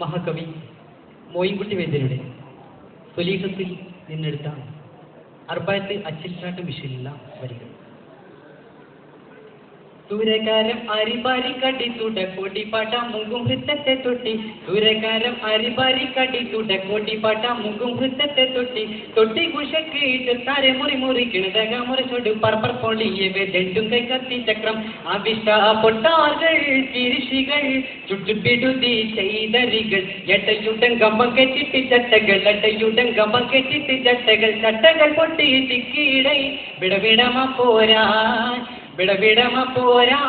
മഹാകവി മോയിൻകുട്ടി വൈദ്യരുടെ സ്വലീഹത്തിൽ നിന്നെടുത്ത അർബായത്ത് അച്ചിൽച്ചാട്ട് വിഷയിലുള്ള വരികൾ. സൂരകാരം അരിബാരി കടി തുടക്കോടി പാട്ട മുങ്കും ഹൃത്തത്തെ തൊട്ടി. സൂരകാരം അരിബാരി കടി തുടക്കോടി പാട്ട മുങ്കും ഹൃത്തത്തെ തൊട്ടി. തൊട്ടി കുശക്ക് ചെത്താരെ മുറി മുറി കിണതക മുറിച്ചോട് പർപ്പർ പൊളിയവേ ദണ്ടും കൈ കത്തി ചക്രം ആവിഷ്ട പൊട്ടാകൾ കിരിശികൾ ചുട്ടുപിടുതി ചെയ്തരികൾ എട്ടയുടൻ കമ്പം കെട്ടിട്ട് ചട്ടകൾ എട്ടയുടൻ കമ്പം കെട്ടിട്ട് ചട്ടകൾ ചട്ടകൾ പൊട്ടി തിക്കീടൈ വിടവിടമ പോരാ വിടവിടമ പോരാ.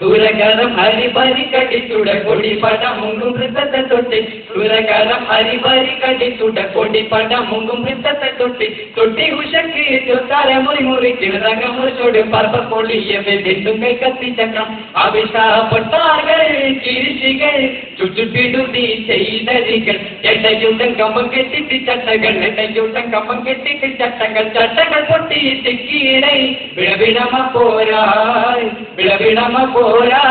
സൂരകാരം അരിബാരി കടി തുടക്കോടി പാട്ട മുങ്കും ഹൃത്തത്തെ തൊട്ടി. സൂരകാരം അരിബാരി കടി തുടക്കോടി പാട്ട മുങ്കും ഹൃത്തത്തെ തൊട്ടി. തൊട്ടി ഉഷക്ക് ചൊത്താര മുറി മുറി കിണതക മുറിച്ചോട് പർപ്പർ പൊളിയവേ ദണ്ടും കൈ കത്തി ചക്രം ആവിഷ്ട പൊട്ടാകൾ കിരിശികൾ ചുറ്റുപിടുതി ചെയ്തരികൾ എട്ടയുടൻ കമ്പം കെട്ടിട്ട് ചട്ടകൾ എട്ടയുടൻ കമ്പം കെട്ടിട്ട് ചട്ടകൾ ചട്ടകൾ പൊട്ടി തിക്കീടൈ വിടവിടമ പോരാ വിടവിടമ പോരാ.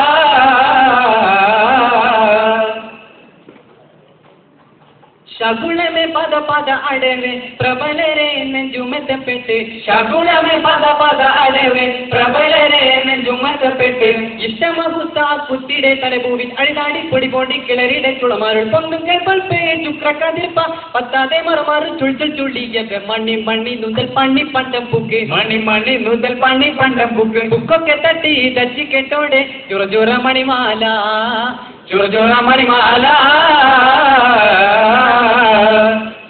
ശകുളമേ പദ പദ അടവേ പ്രബലരെ നെഞ്ചുമെത്തപ്പെട്ട്. ശകുളമേ പദ പദ അടവേ പ്രബലരെ നെഞ്ചുമെത്തപ്പെട്ട്. ഇഷ്ടമഹുത്ത കുത്തിടെ തലഭൂവിൽ അഴിതാടി പൊടി പൊടി കിളറിടെ ചുളമാരുൾ പൊങ്ങും കേൾപ്പേ ചുക്രക്കതിർപ്പ പത്താതെ മറുമാറു ചുഴ്ചുൾ ചുള്ളിയ മണ്ണി മണ്ണി നൂതൽ പണ്ണി പണ്ടം പുക്ക്. മണി മണി നൂതൽ പണ്ണി പണ്ടം പുക്ക്. ബുക്കൊക്കെ തട്ടി തച്ചി കെട്ടോടെ ചുറ ചുറ മണിമാല ചുറ ചുറ മണിമാല.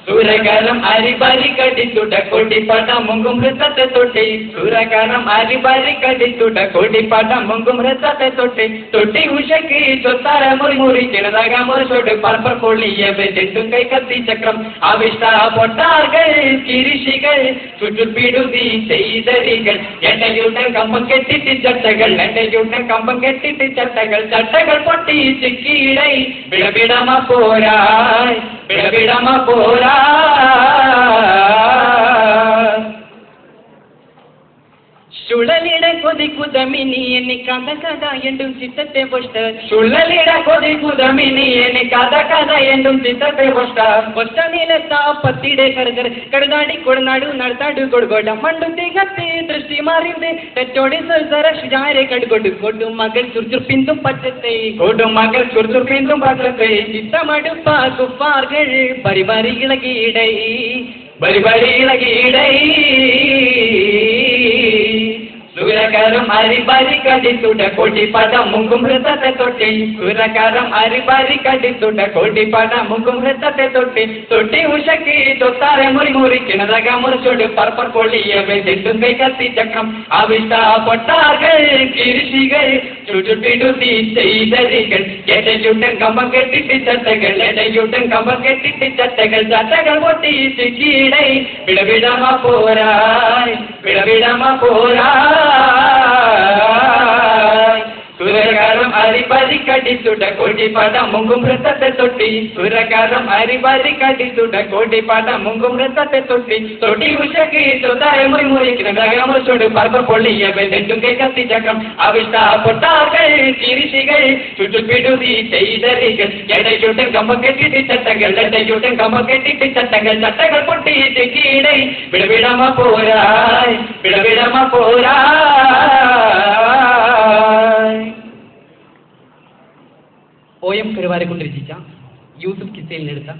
സൂരകാരം അരിബാരി കടി തുടക്കോടി പാട്ട മുങ്കും ഹൃത്തത്തെ തൊട്ടി. സൂരകാരം അരിബാരി കടി തുടക്കോടി പാട്ട മുങ്കും ഹൃത്തത്തെ തൊട്ടി. തൊട്ടി ഉഷക്ക് ചൊത്താര മുറി മുറി കിണതക മുറിച്ചോട് പർപ്പർ പൊളിയവേ ദണ്ടും കൈ കത്തി ചക്രം ആവിഷ്ട പൊട്ടാകൾ കിരിശികൾ ചുറ്റുപിടുതി ചെയ്തരികൾ എട്ടയുടൻ കമ്പം കെട്ടിട്ട് ചട്ടകൾ എട്ടയുടൻ കമ്പം കെട്ടിട്ട് ചട്ടകൾ ചട്ടകൾ പൊട്ടി ചിക്കീടൈ വിടവിടമ പോരാ വിടവിടമ പോരാ. ചുഴലിട കൊതിക്കുതമിനി എന്നെ കഥ കഥ എണ്ടും ചിത്തത്തെ പൊഷ്ട. ചുഴലിട കൊതിക്കുതമിനി എന്നെ കഥ കഥ എണ്ടും ചിത്തത്തെ പൊഷ്ട. പൊഷ്ട നിലത്താ പത്തിടെ കറുകർ കടുതാടി കൊടുനാടു നടത്താടു കൊടുകോട്ട മണ്ടുത്തി കത്തി ദൃഷ്ടി മാറിയത് തെറ്റോടി സരക്ഷാരെ കടുകൊടു കൊടും മകൾ ചുർച്ചുർ പിന്തും പറ്റത്തെ കൊടും മകൾ ചുർച്ചുർ പിന്തും പറ്റത്തെ. ചിത്തമടുപ്പ കുപ്പാർകൾ പരിപാടി ഇളകിയിടൈ പരിപാടി ഇളകിയിടൈ. സൂരകാരം അരിബാരി കടി തുടക്കോടി പാട്ട മുങ്കും ഹൃത്തത്തെ തൊട്ടി. സൂരകാരം അരിബാരി കടി തുടക്കോടി പാട്ട മുങ്കും ഹൃത്തത്തെ തൊട്ടി. തൊട്ടി ഉഷക്ക് ചൊത്താര മുറി മുറി കിണതക മുറിച്ചോട് പർപ്പർ പൊളിയവേ ദണ്ടും കൈ കത്തി ചക്രം ആവിഷ്ട പൊട്ടാകൾ കിരിശികൾ ചുറ്റുപിടുതി ചെയ്തരികൾ എടയുടൻ കമ്പം കെട്ടിട്ട് ചട്ടകൾ എടയുടൻ കമ്പം കെട്ടിട്ട് ചട്ടകൾ ചട്ടകൾ പൊട്ടി ചിക്കീടൈ വിടവിടമ പോരാ വിടവിടമ പോരാ. സൂരകാരം അരിബാരി കടി തുടക്കോടി പാട്ട മുങ്കും ഹൃത്തത്തെ തൊട്ടി. സൂരകാരം അരിബാരി കടി തുടക്കോടി പാട്ട മുങ്കും ഹൃത്തത്തെ തൊട്ടി. തൊട്ടി ഉഷക്ക് ചൊത്താര മുറി മുറി കിണതക മുറിച്ചോട് പർപ്പർ പൊളിയവേ ദണ്ടും കൈ കത്തി ചക്രം ആവിഷ്ട പൊട്ടാകൾ കിരിശികൾ ചുറ്റുപിടുതി ചെയ്തരികൾ എടയുടൻ കമ്പം കെട്ടിട്ട് ചട്ടകൾ എടയുടൻ കമ്പം കെട്ടിട്ട് ചട്ടകൾ ചട്ടകൾ പൊട്ടി ചിക്കീടൈ വിടവിടമ പോരാ വിടവിടമ പോരാ. OM കരുവാരക്കുണ്ട് രചിച്ച യൂസുഫ് കിസ്സയിൽ നിന്നെടുത്ത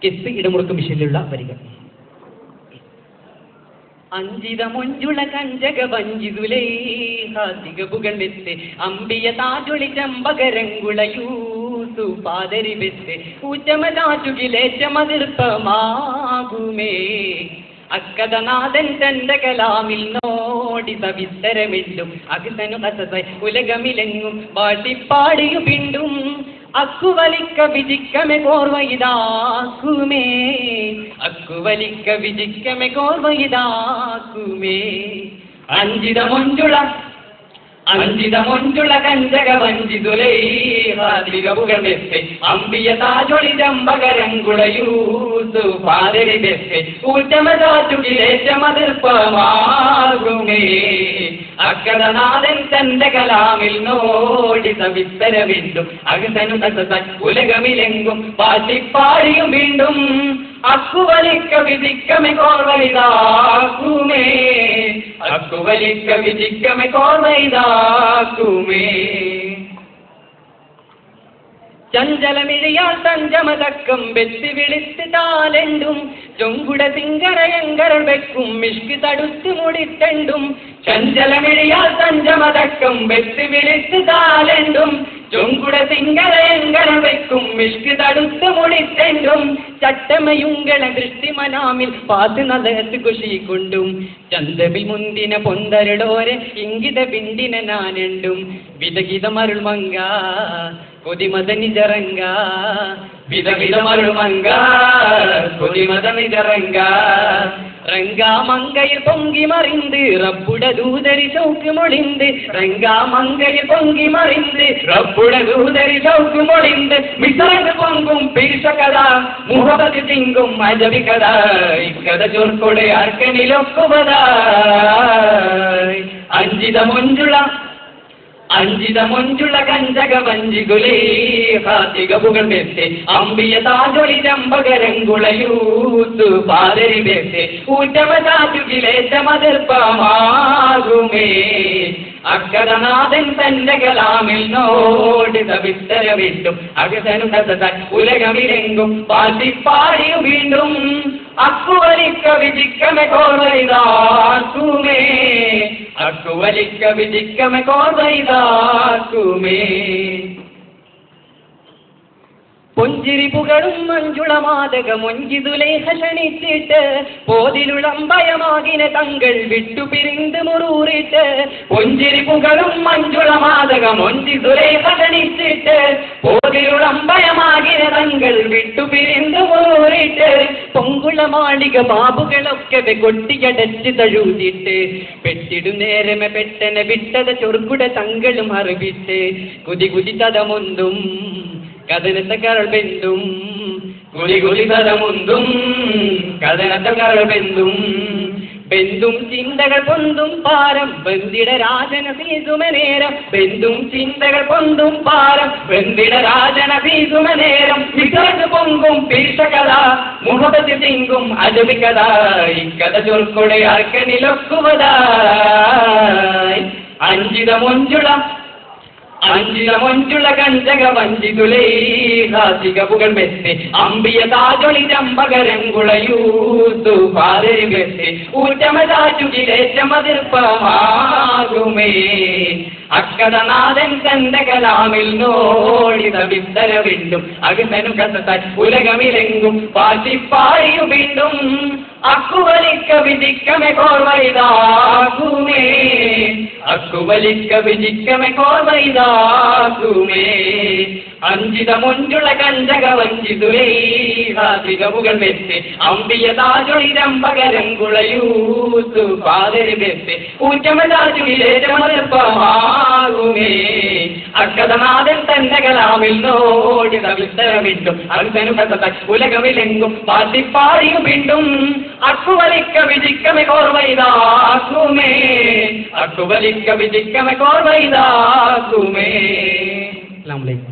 കിസ് ഇടമുറുക്കം വിഷയിലുള്ള വരികൾ. അഞ്ചിത മൊഞ്ചുള കഞ്ചക വഞ്ചിതുലേഹാസികബുകൾ വെത്ത് അമ്പിയ താജൊളി ചമ്പകരങ്കുളയൂസു പാതരി വെത്ത് ഊറ്റമതാറ്റുകിലേറ്റമതിർപ്പമാകുമേ അക്കഥനാഥൻ തന്റെ കലാമിൽ നോടി സവിസ്തരമില്ലും അകിതനു കസസായി ഉലകമിലെങ്ങും പാടിപ്പാടിയു പിണ്ടും അക്കുവലിക്ക വിജിക്കമെ കോർവയിതാക്കുമേ അക്കുവലിക്ക വിജിക്കമെ കോർവയിതാക്കുമേ. അഞ്ചിത മൊഞ്ചുള കഞ്ചക വഞ്ചിതുലേഹാതികബുകൾ വെത്ത് അമ്പിയ താജൊളി ചമ്പകരങ്കുളയൂസു പാലരി ബെസ്റ്റ് ഊറ്റമതാറ്റുകിലേറ്റമതിർപ്പമാകുമേ അക്കരനാഥൻ തന്റെ കലാമിൽ നോടി സവിസ്തര വീണ്ടും അകസനു ഉലകമിലെങ്കും പാട്ടിപ്പാടിയും വീണ്ടും അക്കുവലിക്ക വിധിക്കമെ കോർവൈതാക്കുമേ അക്കുവലിക്ക വിധിക്കമെ കോർവൈതാക്കുമേ ചഞ്ചലമിഴിയാൽ തഞ്ചമതക്കം വെച്ച് വിളിച്ച് താലണ്ടും ചൊങ്കുട സിംഗരയങ്കരൾ വെക്കും മിഷ്കി തടുത്ത് മുടിത്തണ്ടും ചഞ്ചലമിഴിയാൽ തഞ്ചമതക്കം വെച്ച് വിളിച്ച് താലണ്ടും ചൊങ്കുട സിംഗരയങ്കരൾ വെക്കും മിഷ്കി തടുത്ത് മുടിത്തണ്ടും ചട്ടമയുങ്കള ദൃഷ്ടിമനാമിൽ പാത്ത് നദത്ത് കുശിക്കൊണ്ടും ചന്തബിൽ മുന്തിന പൊന്തരടോരെ ഇംഗിത പിണ്ടിന നാനണ്ടും വിതകിതമരുൾ മങ്ക കൊതിമത നിജറങ്ക വിതകിതമരുൾ കൊതിമത നിജറങ്ക രംഗാമങ്കയിൽ പൊങ്കി മറിந்து റബ്ബുട ദൂതരി ചൗക്ക് മൊളിந்து രംഗാമങ്കയിൽ പൊങ്കി മറിந்து റബ്ബുട ദൂതരി ചൗക്ക് മൊളിந்து മിസറങ്ങ് പൊങ്കും പീർഷകഥ മുഹബത്ത് തിങ്കും അജബി കഥ ഇക്കഥ ചൊർക്കൊടെ ആർക്കനിലൊക്കുവതായി അഞ്ചിതമൊഞ്ചുള്ള കഞ്ചക വഞ്ചികുലേ ഹാത്തിക പുകൾ ബെസ്റ്റ് അമ്പിയ താജൊളി ചമ്പകരങ്കുളയൂത്തു പാലരി ബെസ്റ്റ് ഊറ്റമതാറ്റുകിലേറ്റമതിർപ്പമാകുമേ അക്കരനാഥൻ തന്റെ കലാമിൽ നോടി സവിസ്തര വീണ്ടും അകസനു ഉലകമിലെങ്കും പാട്ടിപ്പാടിയും വീണ്ടും അക്കുവലിക്ക വിധിക്കമെ കോർവൈതാക്കുമേ അക്കുവലിക്ക വിധിക്കമെ കോർവൈതാക്കുമേ പൊഞ്ചിരി പുകളും മഞ്ജുളമാതക മൊഞ്ചിതുലേഖ ക്ഷണിച്ചിട്ട് പോതിലുളമ്പയമാകിന തങ്ങൾ വിട്ടുപിരിந்து മുറൂറിട്ട് പൊഞ്ചിരി പുകളും മഞ്ജുളമാതക മൊഞ്ചിതുലേഖ ക്ഷണിച്ചിട്ട് പോതിലുളമ്പയമാകിന തങ്ങൾ വിട്ടുപിരിந்து മുറൂറിട്ട് പൊങ്കുള മാളിക ബാബുകളൊക്കെ കൊട്ടിയടച്ച് തഴുതിട്ട് പെട്ടിടു നേരമെ പെട്ടനെ വിട്ടത ചൊർക്കുട തങ്ങളും അറിവിട്ട് കുതി കുതി തതമൊന്തും കഥനത്തെ കരൾ ബെന്തും കുലി കുലി തരമുന്തും കഥനത്തെ കരൾ ബെന്തും ബെന്തും ചിന്തകൾ പൊന്തും പാരം ബന്ദിട രാജന സീസുമനേരം ബെന്തും ചിന്തകൾ പൊന്തും പാരം ബന്ദിട രാജന സീസുമനേരം വികൃത് പൊങ്കും പീർഷകഥ മുഹബത്ത് തിങ്കും അജബി കഥ ഇക്കഥ ചൊർക്കൊടെ ആർക്കനിലൊക്കുവതായി അഞ്ചിതമൊഞ്ചുള്ള കഞ്ചക വഞ്ചിതുലേ ഹാസിക പുകൾ ബെസ്റ്റ് അമ്പിയ താജൊളി ചമ്പകരങ്കുളയൂത്തു പാലരി ബെസ്റ്റ് ഊറ്റമതാറ്റുകിലേറ്റമതിർപ്പമാകുമേ അക്കരനാഥൻ തന്റെ കലാമിൽ നോടി സവിസ്തര വീണ്ടും അകസനു കഥ ഉലകമിലെങ്കും പാട്ടിപ്പാടിയും വീണ്ടും അക്കുവലിക്ക വിധിക്കമെ കോർവൈതാക്കുമേ അക്കുവലിക്ക വിധിക്കമെ കോർവൈതാക്കുമേ അഞ്ചിതമൊഞ്ചുള്ള കഞ്ചക വഞ്ചിതുലേ ഹാസിക പുകൾ ബെസ്റ്റ് അമ്പിയ താജൊളി ചമ്പകരങ്കുളയൂത്തു പാലരി ബെസ്റ്റ് ഊറ്റമതാറ്റുകിലേറ്റമതിർപ്പമാകുമേ അക്കരനാഥൻ തന്റെ കലാമിൽ നോടി സവിസ്തര വീണ്ടും അകസനു കഥ ഉലകമിലെങ്കും പാട്ടിപ്പാടിയും വീണ്ടും അക്കുവലിക്ക വിധിക്കമെ കോർവൈതാക്കുമേ അക്കുവലിക്ക വിധിക്കമെ കോർവൈതാക്കുമേ. അസ്സലാമു അലൈക്കും.